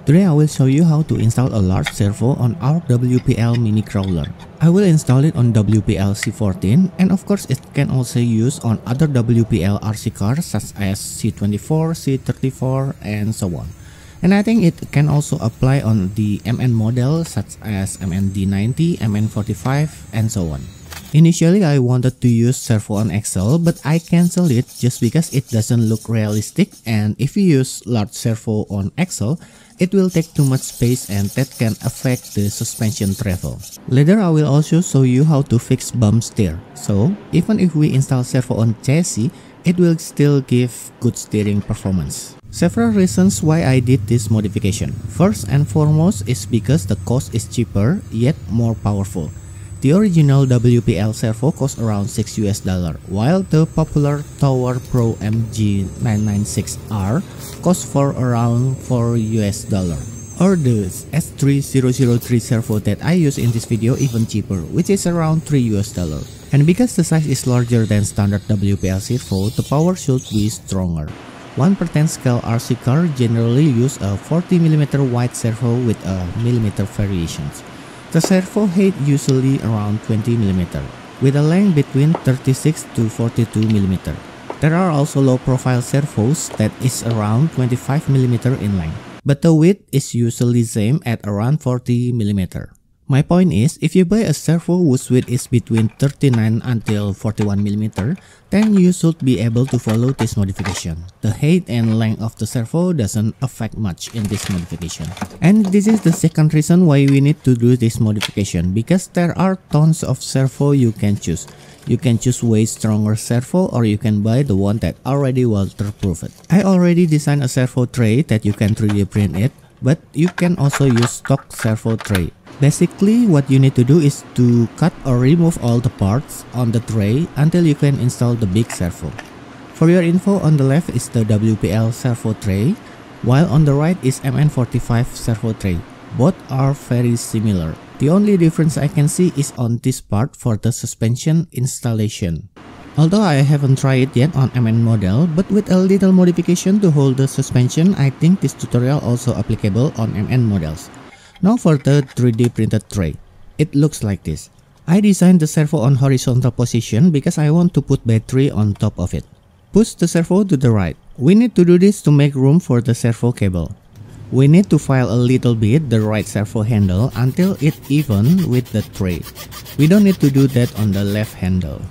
Today I will show you how to install a large servo on our WPL mini crawler. I will install it on WPL C14, and of course it can also use on other WPL RC cars such as C24, C34 and so on. And I think it can also apply on the MN model such as D90, MN45 and so on. Initially I wanted to use servo on axle, but I cancelled it just because it doesn't look realistic, and if you use large servo on axle, it will take too much space and that can affect the suspension travel. Later I will also show you how to fix bump steer. So even if we install servo on chassis, it will still give good steering performance. Several reasons why I did this modification. First and foremost is because the cost is cheaper yet more powerful. The original WPL servo cost around $6 while the popular Tower Pro MG996R costs for around $4. Or the S3003 servo that I use in this video even cheaper, which is around $3. And because the size is larger than standard WPL servo, the power should be stronger. 1/10 scale RC car generally use a 40mm wide servo with a millimeter variations. The servo height usually around 20mm, with a length between 36 to 42mm. There are also low-profile servos that is around 25mm in length, but the width is usually same at around 40mm. My point is, if you buy a servo whose width is between 39 until 41mm, then you should be able to follow this modification. The height and length of the servo doesn't affect much in this modification. And this is the second reason why we need to do this modification, because there are tons of servo you can choose. You can choose way stronger servo, or you can buy the one that already waterproofed. I already designed a servo tray that you can 3D print it, but you can also use stock servo tray. Basically, what you need to do is to cut or remove all the parts on the tray until you can install the big servo. For your info, on the left is the WPL servo tray, while on the right is MN45 servo tray. Both are very similar. The only difference I can see is on this part for the suspension installation. Although I haven't tried it yet on MN model, but with a little modification to hold the suspension, I think this tutorial also applicable on MN models. Now for the 3D printed tray. It looks like this. I designed the servo on horizontal position because I want to put battery on top of it. Push the servo to the right. We need to do this to make room for the servo cable. We need to file a little bit the right servo handle until it's even with the tray. We don't need to do that on the left handle.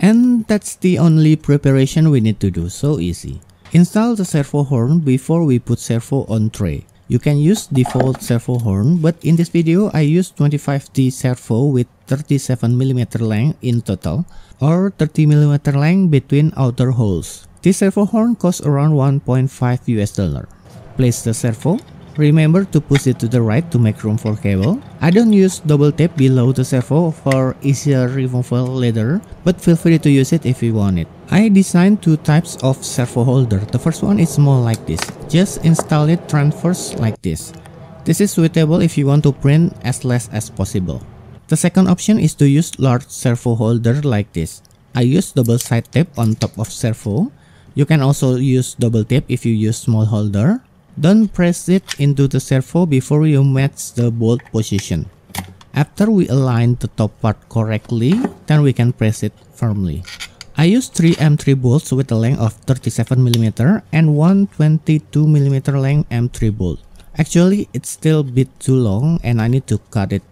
And that's the only preparation we need to do, so easy. Install the servo horn before we put servo on tray. You can use default servo horn, but in this video I used 25D servo with 37mm length in total, or 30mm length between outer holes. This servo horn costs around $1.5. Place the servo. Remember to push it to the right to make room for cable. I don't use double tape below the servo for easier removal later, but feel free to use it if you want it. I designed two types of servo holder. The first one is small like this. Just install it transverse like this. This is suitable if you want to print as less as possible. The second option is to use large servo holder like this. I use double side tape on top of servo. You can also use double tape if you use small holder. Don't press it into the servo before you match the bolt position. After we align the top part correctly, then we can press it firmly. I use 3 M3 bolts with a length of 37mm and one 22mm length M3 bolt. Actually, it's still a bit too long and I need to cut it.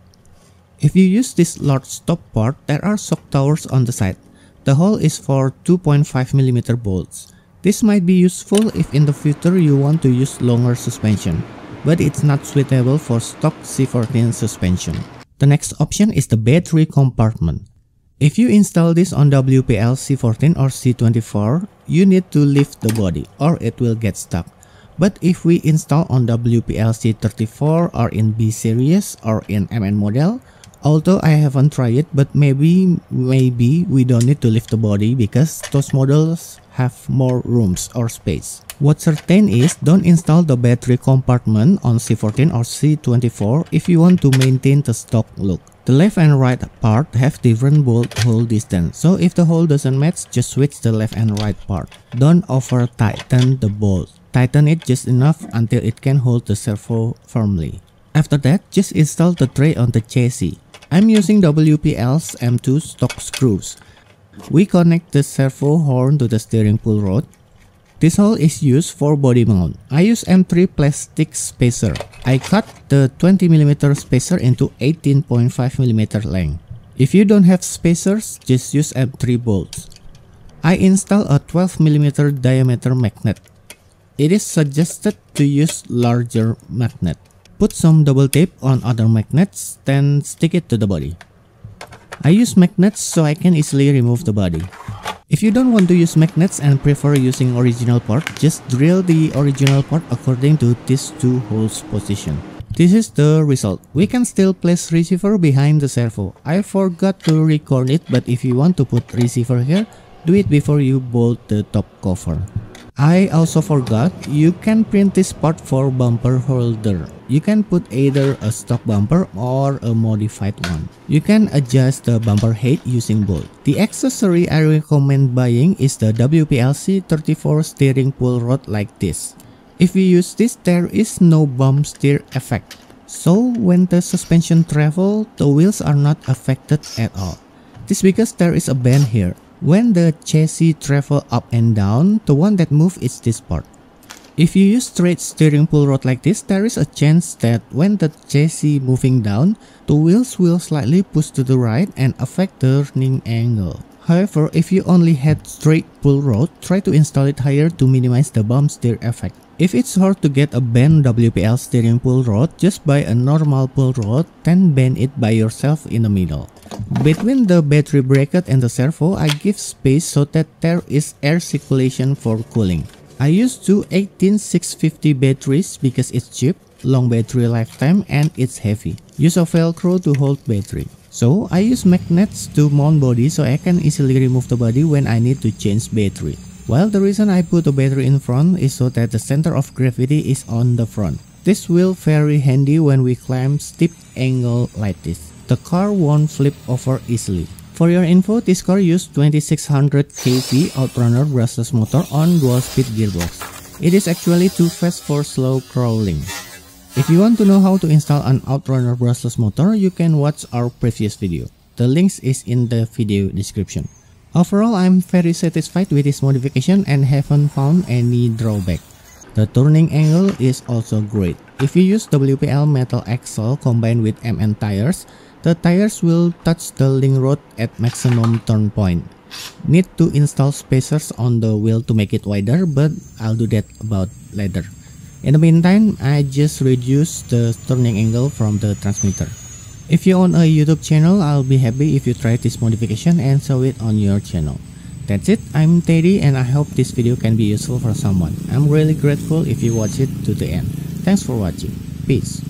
If you use this large top part, there are shock towers on the side. The hole is for 2.5mm bolts. This might be useful if in the future you want to use longer suspension, but it's not suitable for stock C14 suspension. The next option is the battery compartment. If you install this on WPL C14 or C24, you need to lift the body or it will get stuck. But if we install on WPL C34 or in B series or in MN model, although I haven't tried it, but maybe we don't need to lift the body because those models have more rooms or space. What's certain is don't install the battery compartment on C14 or C24 if you want to maintain the stock look. The left and right part have different bolt hole distance, so if the hole doesn't match, just switch the left and right part. Don't over tighten the bolt. Tighten it just enough until it can hold the servo firmly. After that, just install the tray on the chassis. I'm using WPL's M2 stock screws. We connect the servo horn to the steering pull rod. This hole is used for body mount. I use M3 plastic spacer. I cut the 20mm spacer into 18.5mm length. If you don't have spacers, just use M3 bolts. I install a 12mm diameter magnet. It is suggested to use larger magnet. Put some double tape on other magnets, then stick it to the body. I use magnets so I can easily remove the body. If you don't want to use magnets and prefer using original part, just drill the original part according to these two holes position. This is the result. We can still place receiver behind the servo. I forgot to record it, but if you want to put receiver here, do it before you bolt the top cover. I also forgot, you can print this part for bumper holder. You can put either a stock bumper or a modified one. You can adjust the bumper height using bolt. The accessory I recommend buying is the WPL C34 steering pull rod like this. If we use this, there is no bump steer effect. So when the suspension travel, the wheels are not affected at all. This because there is a bend here. When the chassis travel up and down, the one that moves is this part. If you use straight steering pull rod like this, there is a chance that when the chassis moving down, the wheels will slightly push to the right and affect the turning angle. However, if you only had straight pull rod, try to install it higher to minimize the bump steer effect. If it's hard to get a bend WPL steering pull rod, just buy a normal pull rod, then bend it by yourself in the middle. Between the battery bracket and the servo, I give space so that there is air circulation for cooling. I use two 18650 batteries because it's cheap, long battery lifetime, and it's heavy. Use a velcro to hold battery. So I use magnets to mount body so I can easily remove the body when I need to change battery. Well, the reason I put a battery in front is so that the center of gravity is on the front. This will very handy when we climb steep angle like this. The car won't flip over easily. For your info, this car used 2600 kV outrunner brushless motor on dual-speed gearbox. It is actually too fast for slow crawling. If you want to know how to install an outrunner brushless motor, you can watch our previous video. The links is in the video description. Overall, I'm very satisfied with this modification and haven't found any drawback. The turning angle is also great. If you use WPL metal axle combined with MN tires, the tires will touch the link rod at maximum turn point. Need to install spacers on the wheel to make it wider, but I'll do that about later. In the meantime, I just reduced the turning angle from the transmitter. If you own a YouTube channel, I'll be happy if you try this modification and show it on your channel. That's it, I'm Teddy and I hope this video can be useful for someone. I'm really grateful if you watch it to the end. Thanks for watching. Peace.